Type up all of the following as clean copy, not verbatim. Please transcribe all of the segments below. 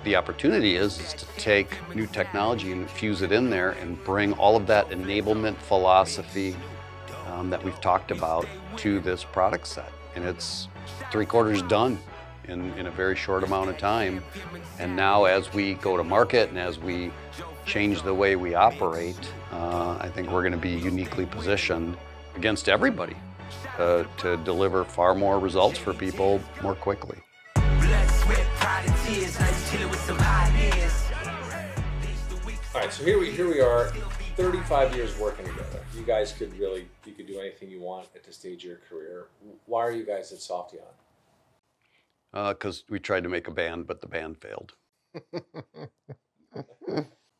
the opportunity is to take new technology and infuse it in there and bring all of that enablement philosophy that we've talked about to this product set. And it's 3/4 done in a very short amount of time. And now as we go to market and as we change the way we operate, I think we're going to be uniquely positioned against everybody to deliver far more results for people more quickly. All right, so here we are, 35 years working together. You could do anything you want at this stage of your career. Why are you guys at Softeon? Because we tried to make a band, but the band failed.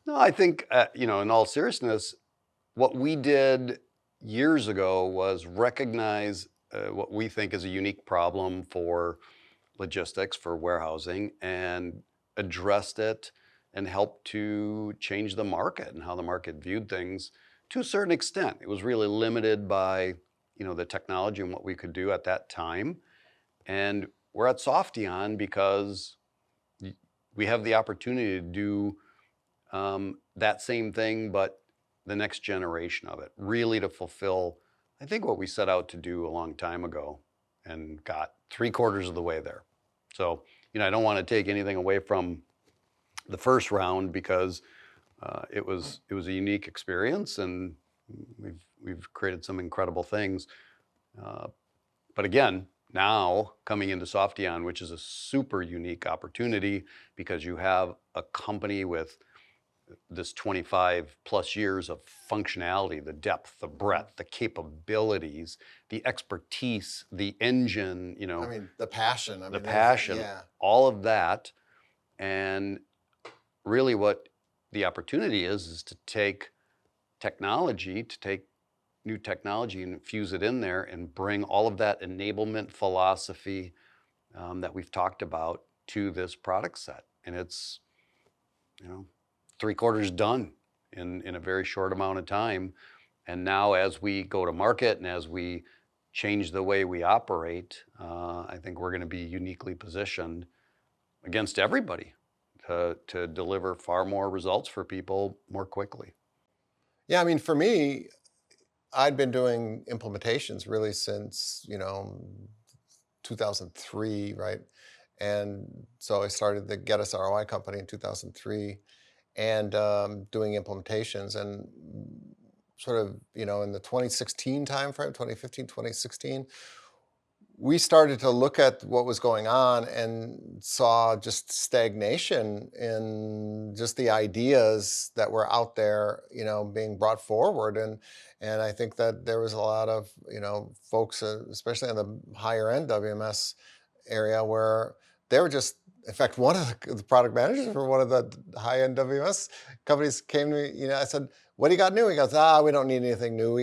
No, I think, in all seriousness, what we did years ago was recognize what we think is a unique problem for logistics, for warehousing, and addressed it and helped to change the market and how the market viewed things to a certain extent. It was really limited by, the technology and what we could do at that time. And we're at Softeon because we have the opportunity to do that same thing, but the next generation of it, really to fulfill, I think, what we set out to do a long time ago and got 3/4 of the way there. So, I don't want to take anything away from the first round because it was a unique experience and we've created some incredible things. But again, now coming into Softeon, which is a super unique opportunity because you have a company with this 25 plus years of functionality, the depth, the breadth, the capabilities, the expertise, the engine, the passion. The passion, yeah. All of that. And really what the opportunity is to take new technology and infuse it in there and bring all of that enablement philosophy that we've talked about to this product set. And it's, 3/4 done in a very short amount of time. And now as we go to market and as we change the way we operate, I think we're going to be uniquely positioned against everybody to deliver far more results for people more quickly. Yeah, for me, I'd been doing implementations really since, 2003, right? And so I started the Get Us ROI company in 2003 and doing implementations and sort of, in the 2016 timeframe, 2015, 2016, we started to look at what was going on and saw just stagnation in just the ideas that were out there, being brought forward. And I think that there was a lot of, folks, especially in the higher end WMS area, where they were just, in fact, one of the product managers for one of the high-end WMS companies came to me, I said, what do you got new? He goes, we don't need anything new.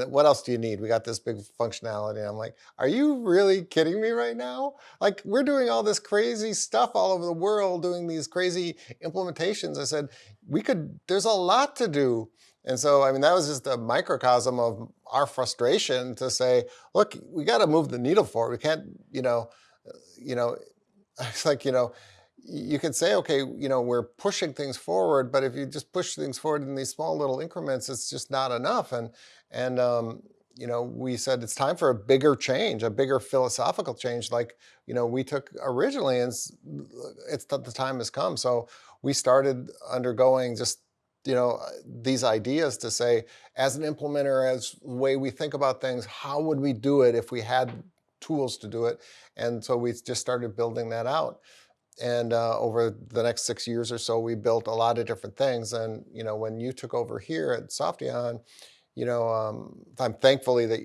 What else do you need? We got this big functionality. I'm like, are you really kidding me right now? Like, we're doing all this crazy stuff all over the world, doing these crazy implementations. I said, there's a lot to do. And so, that was just a microcosm of our frustration to say, look, we got to move the needle forward. We can't, it's like, you can say, okay, we're pushing things forward, but if you just push things forward in these small little increments, it's just not enough. And we said it's time for a bigger change, a bigger philosophical change, like, we took originally, and the time has come. So we started undergoing just, these ideas to say, as an implementer, as the way we think about things, how would we do it if we had tools to do it? And so we just started building that out. And over the next 6 years or so, we built a lot of different things. And, when you took over here at Softeon, I'm thankfully that,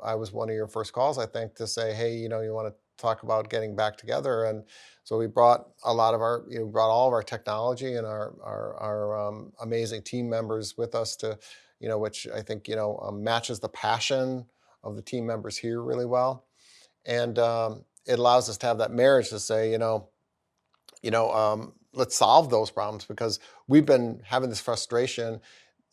I was one of your first calls, I think, to say, hey, you want to talk about getting back together. And so we brought all of our technology and our amazing team members with us to, which I think, matches the passion of the team members here really well. And it allows us to have that marriage to say, let's solve those problems, because we've been having this frustration,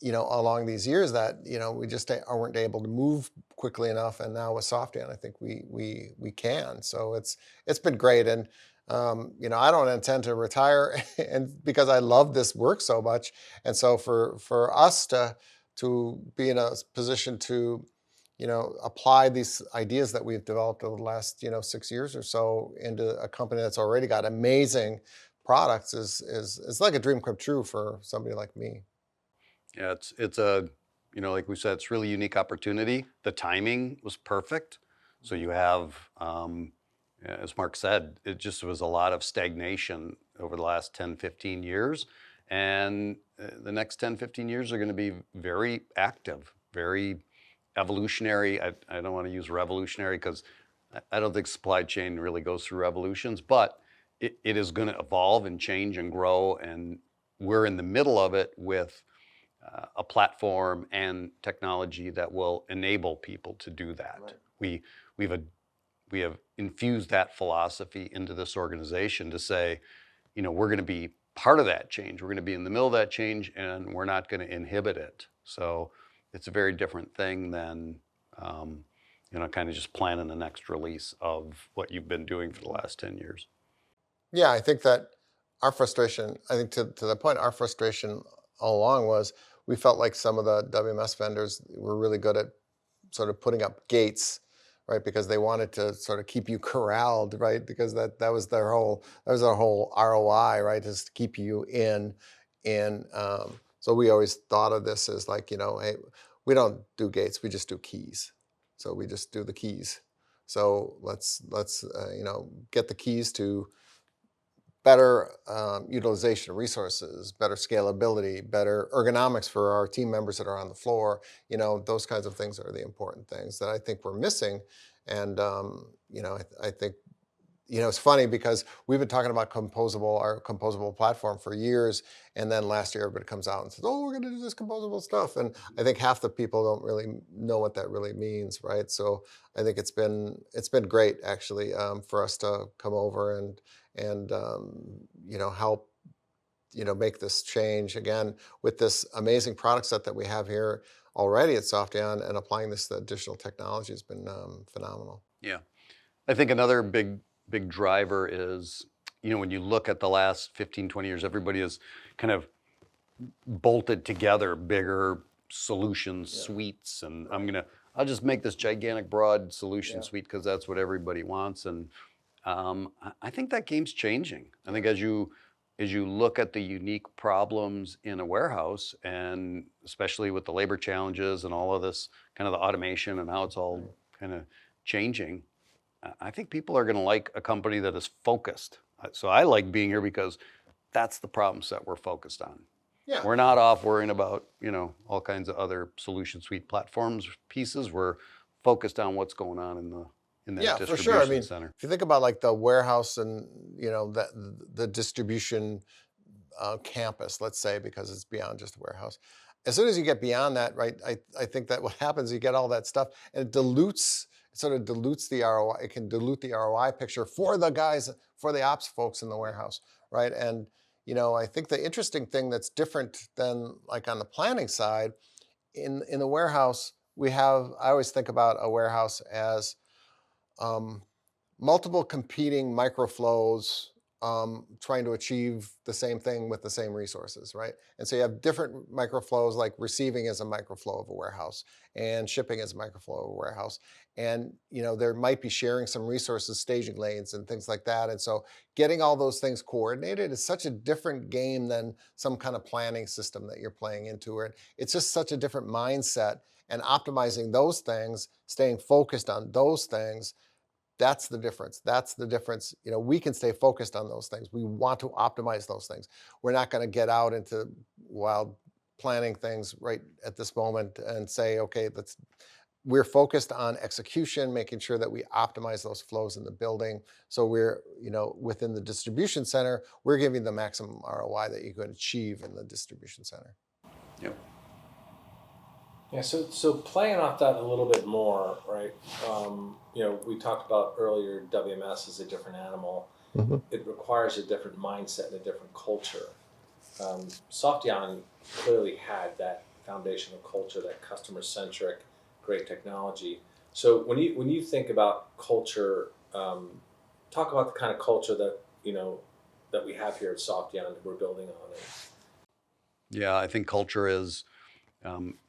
along these years that, we just weren't able to move quickly enough. And now with Softeon, I think we can. So it's been great. And I don't intend to retire, and because I love this work so much, and so for us to be in a position to, apply these ideas that we've developed over the last 6 years or so into a company that's already got amazing products is like a dream come true for somebody like me. Yeah, it's a, like we said, it's really unique opportunity. The timing was perfect. So you have, yeah, as Mark said, it just was a lot of stagnation over the last 10, 15 years. And the next 10, 15 years are going to be very active, very evolutionary. I don't want to use revolutionary because I don't think supply chain really goes through revolutions, but it is going to evolve and change and grow. And we're in the middle of it with a platform and technology that will enable people to do that. Right. We've a, we have infused that philosophy into this organization to say, we're going to be part of that change. We're going to be in the middle of that change, and we're not going to inhibit it. So it's a very different thing than, kind of just planning the next release of what you've been doing for the last 10 years. Yeah, I think that our frustration, I think to the point, our frustration all along was we felt like some of the WMS vendors were really good at sort of putting up gates, right? Because they wanted to sort of keep you corralled, right? Because that was their whole ROI, right? Is to keep you in. So we always thought of this as like, hey, we don't do gates, we just do keys. So we just do the keys. So let's get the keys to better utilization of resources, better scalability, better ergonomics for our team members that are on the floor. Those kinds of things are the important things that I think we're missing. And I think it's funny because we've been talking about our composable platform for years, and then last year everybody comes out and says, "Oh, we're going to do this composable stuff," and I think half the people don't really know what that really means, right? So I think it's been great actually for us to come over and help make this change again with this amazing product set that we have here already at Softeon, and applying this additional technology has been phenomenal. Yeah. I think another big driver is, when you look at the last 15, 20 years, everybody has kind of bolted together bigger solution suites. And I'll just make this gigantic broad solution suite because that's what everybody wants. And I think that game's changing. I think as you look at the unique problems in a warehouse, and especially with the labor challenges and all of this kind of the automation and how it's all kind of changing, I think people are going to like a company that is focused. So I like being here because that's the problem set we're focused on. Yeah. We're not off worrying about, all kinds of other solution suite platforms pieces. We're focused on what's going on in that For distribution sure. I mean, center. if you think about like the warehouse and the distribution campus, let's say, because it's beyond just a warehouse. As soon as you get beyond that, right? I think that what happens, you get all that stuff, and it sort of dilutes the ROI. It can dilute the ROI picture for the ops folks in the warehouse, right? And I think the interesting thing that's different than like on the planning side, in the warehouse, I always think about a warehouse as multiple competing microflows trying to achieve the same thing with the same resources, right? And so you have different microflows, like receiving is a microflow of a warehouse, and shipping is a microflow of a warehouse. And there might be sharing some resources, staging lanes and things like that. And so getting all those things coordinated is such a different game than some kind of planning system that you're playing into it. It's just such a different mindset, and optimizing those things, staying focused on those things, that's the difference. That's the difference. We can stay focused on those things. We want to optimize those things. We're not going to get out into wild planning things right at this moment and say, okay, we're focused on execution, making sure that we optimize those flows in the building. So we're, within the distribution center, we're giving the maximum ROI that you could achieve in the distribution center. Yep. Yeah, so playing off that a little bit more, right? We talked about earlier, WMS is a different animal. Mm-hmm. It requires a different mindset and a different culture. Softeon clearly had that foundational culture, that customer-centric, great technology. So when you think about culture, talk about the kind of culture that that we have here at Softeon that we're building on it? Yeah, I think culture is,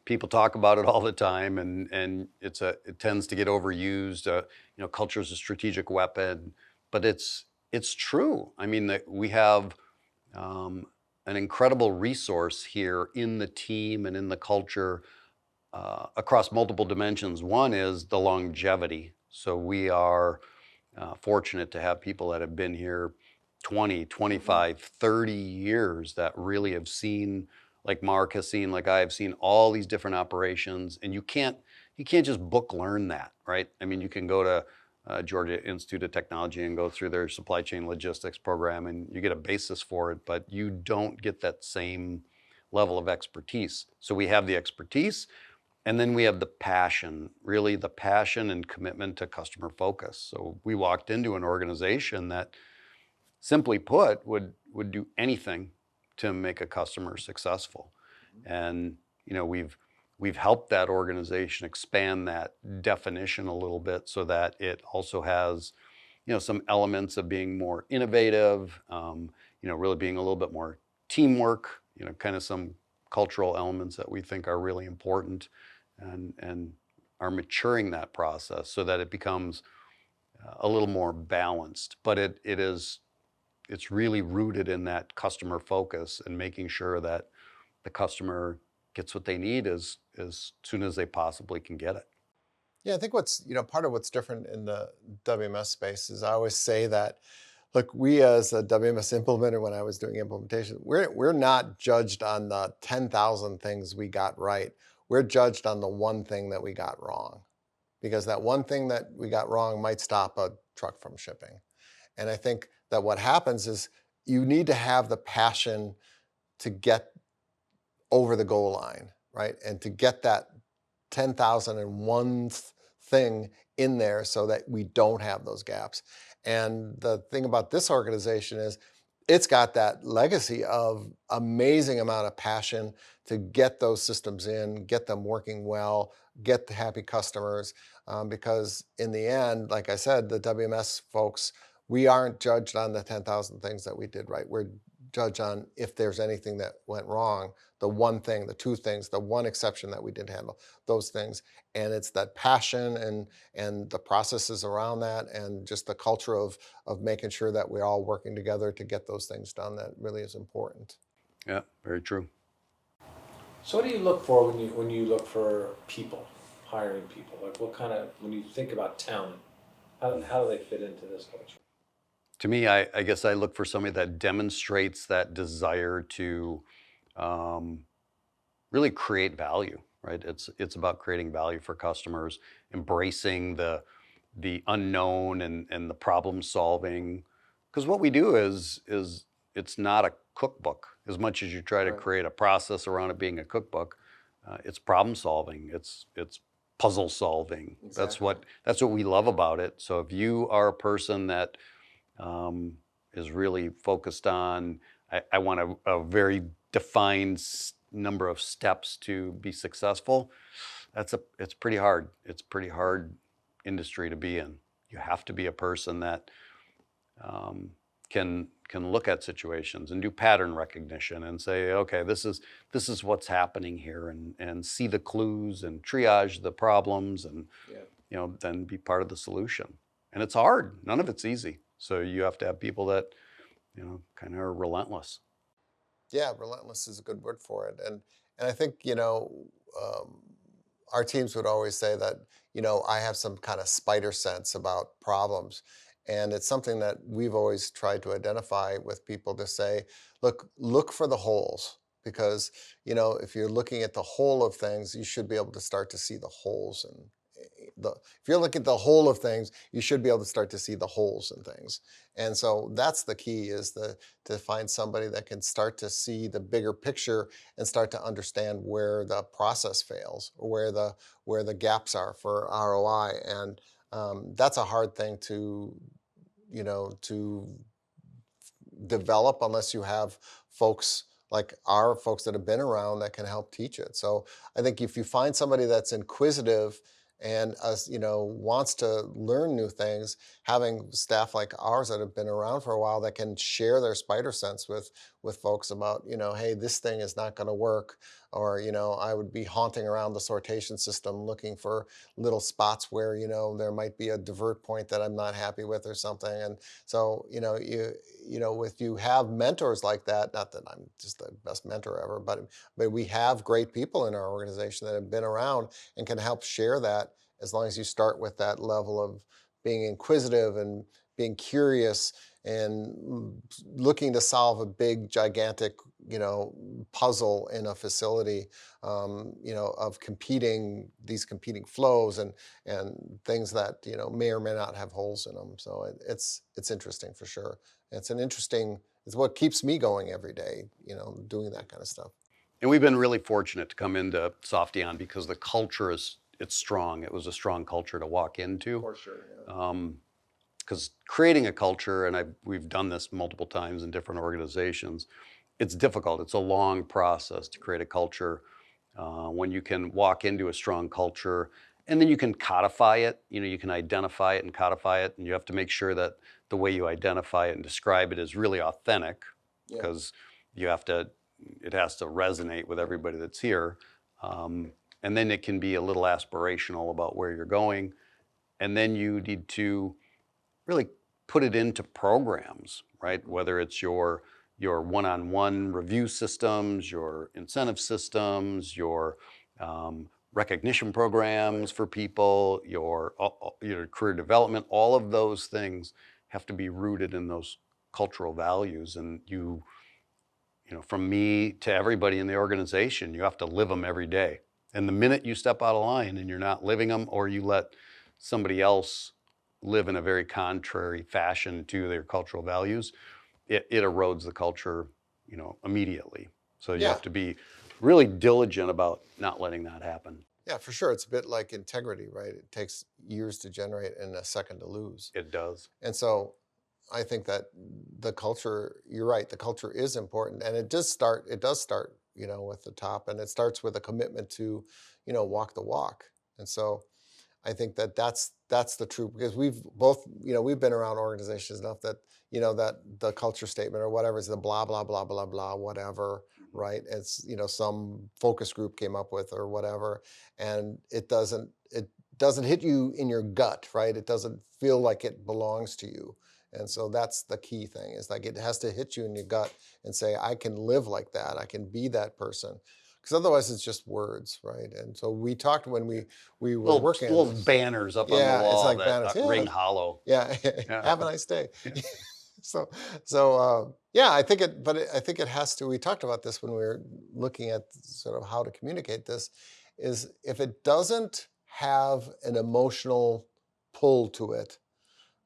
people talk about it all the time, and it tends to get overused. Culture is a strategic weapon, but it's true. I mean, that we have um, an incredible resource here in the team and in the culture across multiple dimensions. One is the longevity. So we are fortunate to have people that have been here 20, 25, 30 years that really have seen, like Mark has seen, like I have seen, all these different operations. And you can't just book learn that, right? I mean, you can go to Georgia Institute of Technology and go through their supply chain logistics program and you get a basis for it, but you don't get that same level of expertise. So we have the expertise, and then we have the passion, really the passion and commitment to customer focus. So we walked into an organization that, simply put, would do anything to make a customer successful. And we've helped that organization expand that definition a little bit so that it also has some elements of being more innovative, really being a little bit more teamwork, kind of some cultural elements that we think are really important, and are maturing that process so that it becomes a little more balanced. But it's really rooted in that customer focus and making sure that the customer gets what they need as soon as they possibly can get it. Yeah, I think part of what's different in the WMS space is I always say that, look, we as a WMS implementer, when I was doing implementation, we're not judged on the 10,000 things we got right. We're judged on the one thing that we got wrong, because that one thing that we got wrong might stop a truck from shipping. And I think that what happens is you need to have the passion to get over the goal line, right? And to get that 10,001 thing in there so that we don't have those gaps. And the thing about this organization is it's got that legacy of amazing amount of passion to get those systems in, get them working well, get the happy customers. Because in the end, like I said, the WMS folks, we aren't judged on the 10,000 things that we did right. We're judged on if there's anything that went wrong, the one thing, the two things, the one exception that we didn't handle, those things. And it's that passion and the processes around that, and just the culture of making sure that we're all working together to get those things done that really is important. Yeah, very true. So what do you look for when you look for people, hiring people? Like when you think about talent, how do they fit into this culture? To me, I guess I look for somebody that demonstrates that desire to really create value, right? It's about creating value for customers, embracing the unknown and the problem solving. Because what we do is it's not a cookbook. As much as you try to create a process around it being a cookbook, it's problem solving. It's puzzle solving. Exactly. That's what we love about it. So if you are a person that is really focused on, I want a very defined number of steps to be successful, it's pretty hard. It's pretty hard industry to be in. You have to be a person that can look at situations and do pattern recognition and say, okay, this is what's happening here, and see the clues and triage the problems, and then be part of the solution. And it's hard. None of it's easy. So you have to have people that kind of are relentless. Yeah, relentless is a good word for it. And I think, our teams would always say that, I have some kind of spider sense about problems. And it's something that we've always tried to identify with people, to say, look for the holes. Because, if you're looking at the whole of things, you should be able to start to see the holes. And if you're looking at the whole of things, you should be able to start to see the holes in things. And so that's the key, is to find somebody that can start to see the bigger picture and start to understand where the process fails, or where the gaps are for ROI. And that's a hard thing to develop unless you have folks like our folks that have been around that can help teach it. So I think if you find somebody that's inquisitive and wants to learn new things, having staff like ours that have been around for a while that can share their spider sense with folks about, hey, this thing is not going to work, or I would be haunting around the sortation system looking for little spots where there might be a divert point that I'm not happy with or something. And so if you have mentors like that, not that I'm just the best mentor ever, but we have great people in our organization that have been around and can help share that, as long as you start with that level of being inquisitive and being curious and looking to solve a big, gigantic, puzzle in a facility, of these competing flows and things that, may or may not have holes in them. So it's interesting for sure. It's what keeps me going every day, doing that kind of stuff. And we've been really fortunate to come into Softeon because the culture it's strong. It was a strong culture to walk into. For sure. Yeah. Because creating a culture, and we've done this multiple times in different organizations, it's difficult. It's a long process to create a culture. When you can walk into a strong culture, and then you can codify it. You can identify it and codify it, and you have to make sure that the way you identify it and describe it is really authentic, because it has to resonate with everybody that's here. And then it can be a little aspirational about where you're going. And then you need to really put it into programs, right? Whether it's your one-on-one review systems, your incentive systems, your recognition programs for people, your career development, all of those things have to be rooted in those cultural values. And from me to everybody in the organization, you have to live them every day. And the minute you step out of line and you're not living them, or you let somebody else live in a very contrary fashion to their cultural values, it erodes the culture, immediately. So you have to be really diligent about not letting that happen. Yeah, for sure. It's a bit like integrity, right? It takes years to generate and a second to lose. It does. And so I think that the culture, you're right, the culture is important. And it does start, with the top, and it starts with a commitment to, walk the walk. And so I think that's the truth, because we've both, we've been around organizations enough that, that the culture statement or whatever is the blah, blah, blah, blah, blah, whatever, right? It's, some focus group came up with or whatever. And it doesn't hit you in your gut, right? It doesn't feel like it belongs to you. And so that's the key thing, is like it has to hit you in your gut and say, I can live like that. I can be that person. Because otherwise it's just words, right? And so we talked when we were working on little this. banners up on the wall, it's like that banners. ring hollow. Yeah, have a nice day. I think it has to. We talked about this when we were looking at sort of how to communicate this. Is if it doesn't have an emotional pull to it,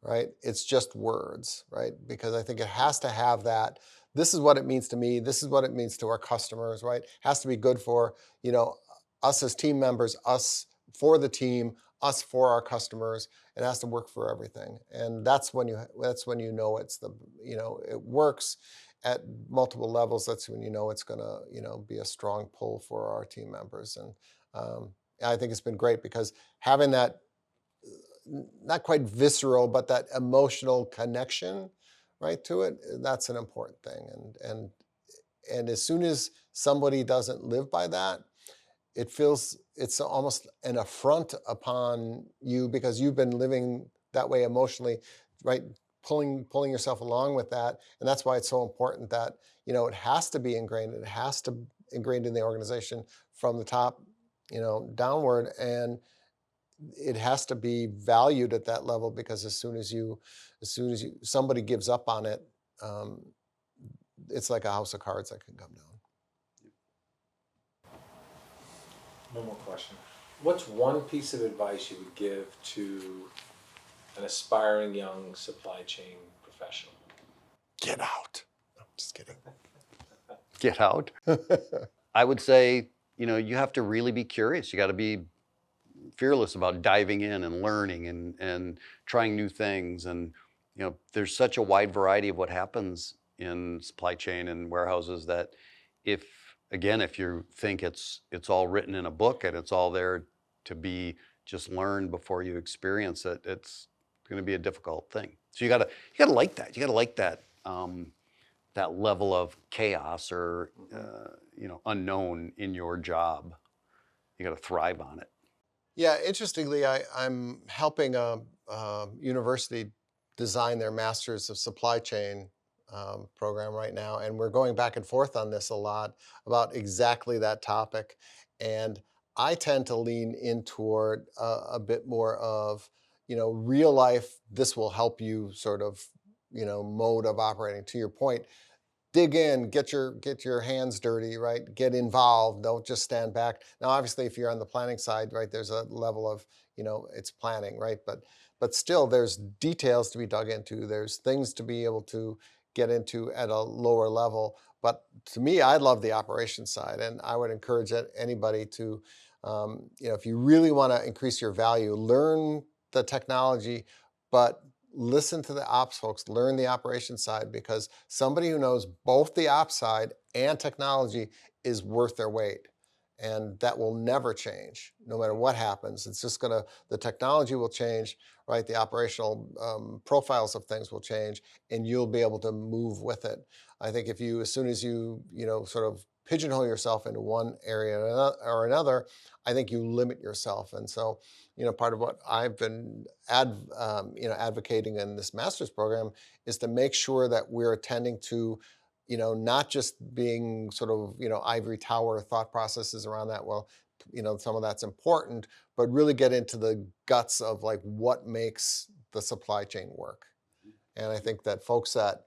right? It's just words, right? Because I think it has to have that. This is what it means to me. This is what it means to our customers, right? Has to be good for, us as team members, us for the team, us for our customers. It has to work for everything. And that's when you know it's it works at multiple levels. That's when it's going to, be a strong pull for our team members. And I think it's been great, because having that, not quite visceral, but that emotional connection, right, to it, that's an important thing. And as soon as somebody doesn't live by that, it's almost an affront upon you, because you've been living that way emotionally, right, pulling yourself along with that. And that's why it's so important that, it has to be ingrained. It has to ingrained in the organization from the top, downward. And it has to be valued at that level, because as soon as somebody gives up on it, it's like a house of cards that can come down. One more question. What's one piece of advice you would give to an aspiring young supply chain professional? Get out. No, just kidding. Get out. I would say, you have to really be curious. You got to be fearless about diving in and learning and trying new things. And there's such a wide variety of what happens in supply chain and warehouses that if you think it's all written in a book and it's all there to be just learn before you experience it, it's going to be a difficult thing. So you gotta like that. You gotta like that that level of chaos or unknown in your job. You gotta thrive on it. Yeah, interestingly, I'm helping a university design their Masters of Supply Chain program right now, and we're going back and forth on this a lot about exactly that topic. And I tend to lean in toward a bit more of, real life, this will help you sort of, mode of operating. To your point, dig in, get your hands dirty, right? Get involved. Don't just stand back. Now, obviously, if you're on the planning side, right, there's a level of, it's planning, right? But still, there's details to be dug into. There's things to be able to get into at a lower level. But to me, I love the operations side, and I would encourage anybody to, if you really want to increase your value, learn the technology, but listen to the ops folks, learn the operations side, because somebody who knows both the ops side and technology is worth their weight. And that will never change, no matter what happens. It's just the technology will change, right? The operational profiles of things will change, and you'll be able to move with it. I think if you, as soon as you, sort of pigeonhole yourself into one area or another, I think you limit yourself. And so, part of what I've been advocating in this master's program is to make sure that we're attending to, not just being sort of, ivory tower thought processes around that. Well, some of that's important, but really get into the guts of like what makes the supply chain work. And I think that folks that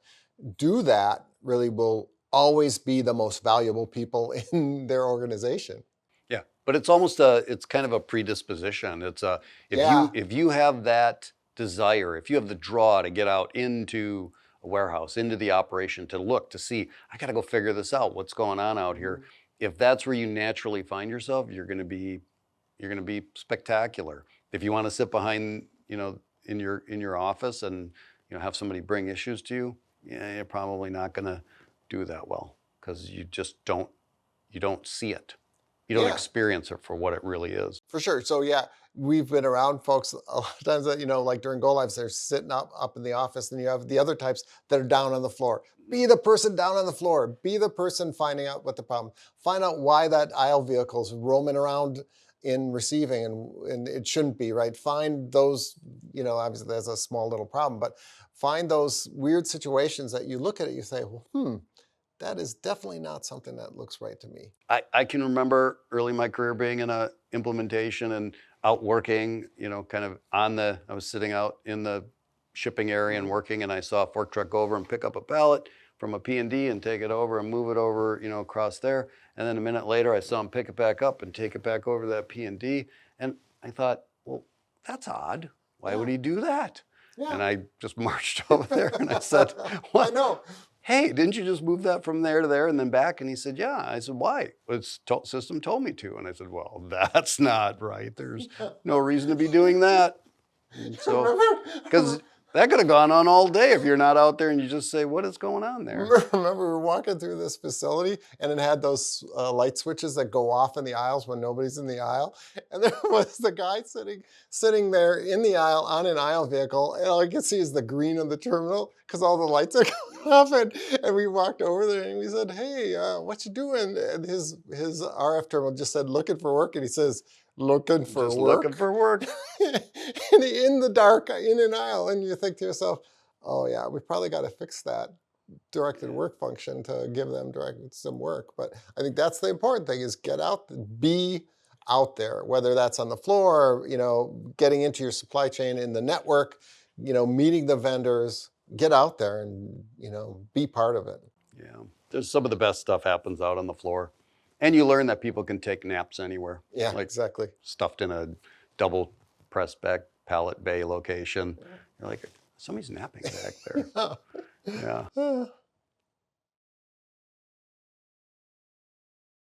do that really will always be the most valuable people in their organization. Yeah, but it's kind of a predisposition. It's Yeah. if you have that desire, if you have the draw to get out into a warehouse, into the operation, to look, to see, I got to go figure this out, what's going on out here. If that's where you naturally find yourself, you're going to be spectacular. If you want to sit behind, in your office and have somebody bring issues to you, yeah, you're probably not going to do that well, because you don't see it. You don't Yeah. experience it for what it really is. For sure. So yeah, we've been around folks a lot of times that, like during go lives, they're sitting up in the office, and you have the other types that are down on the floor. Be the person down on the floor. Be the person finding out what the problem. Find out why that aisle vehicle's roaming around in receiving, and it shouldn't be, right? Find those, obviously there's a small little problem, but find those weird situations that you look at it, you say, well, that is definitely not something that looks right to me. I can remember early in my career being in a implementation and out working, I was sitting out in the shipping area and working, and I saw a fork truck go over and pick up a pallet from a P&D and take it over and move it over, across there. And then a minute later, I saw him pick it back up and take it back over to that P&D. And I thought, well, that's odd. Why would he do that? Yeah. And I just marched over there and I said, what? I know. Hey, didn't you just move that from there to there and then back? And he said, yeah. I said, why? System told me to. And I said, well, that's not right. There's no reason to be doing that. And so, because that could have gone on all day if you're not out there and you just say, what is going on there? Remember we were walking through this facility, and it had those light switches that go off in the aisles when nobody's in the aisle. And there was the guy sitting there in the aisle on an aisle vehicle, and all I could see is the green of the terminal because all the lights are going off. And we walked over there and we said, hey, what you doing? And his RF terminal just said, looking for work. And he says, looking for Just work. looking for work. And in the dark, in an aisle, and you think to yourself, oh yeah, we probably got to fix that directed work function to give them some work. But I think that's the important thing, is get out, be out there, whether that's on the floor, getting into your supply chain in the network, meeting the vendors, get out there and, be part of it. Yeah, there's some of the best stuff happens out on the floor. And you learn that people can take naps anywhere. Yeah, like exactly. Stuffed in a double press back pallet bay location. You're like, somebody's napping back there. Yeah.